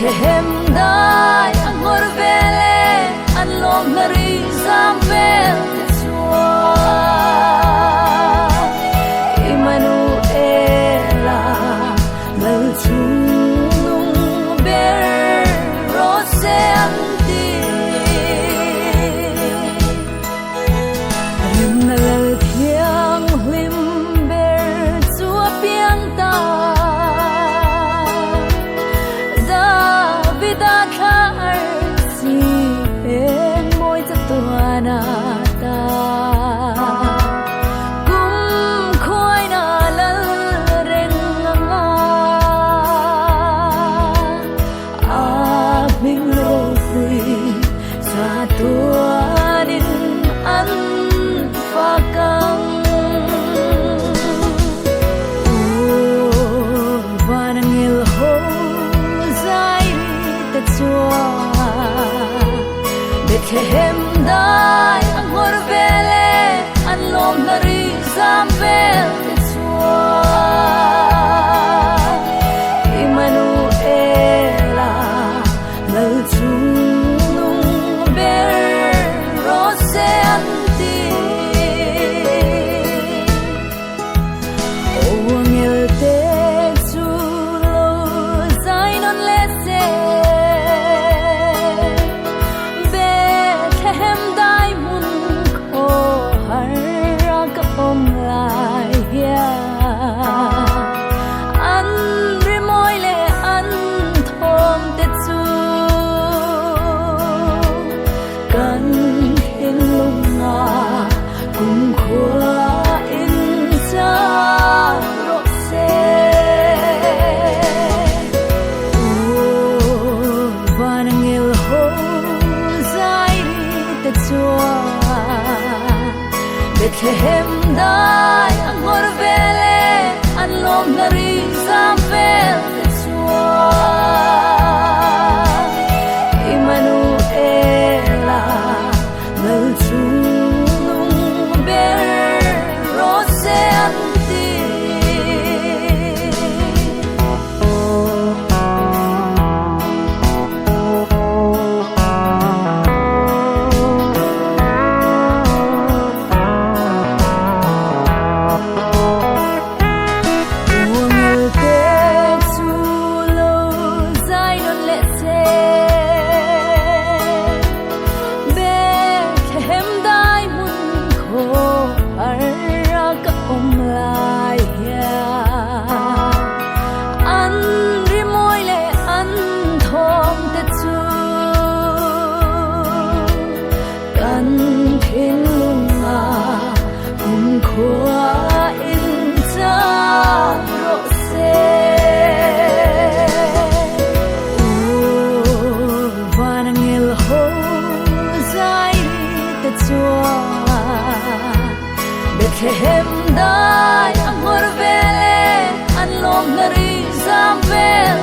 Hem dai ang horvele an lom nari zamvel tsua Emanuela malchunung ber rose anti Rimnal thiang hlim ber tsua piang ta Nata kum khoi na lal reng nga a ming lo pui sa tua din an fa kang vanang il ho zai ta chua Hem dai ang horvele an lom nari zamvel tsua Emanuela malchunung ber rose anti Oangel te chulo zainon lese Hem dai mun ko har ka om lai ya an rimoy le an thom te chu kan hin lunga kum khua in cha ro se vanang il ho Hem dai ang horvele an lom nari zamvel tsua Emanuela malchunung ber rose anti Hem dai ang horvele an lom nari zamvel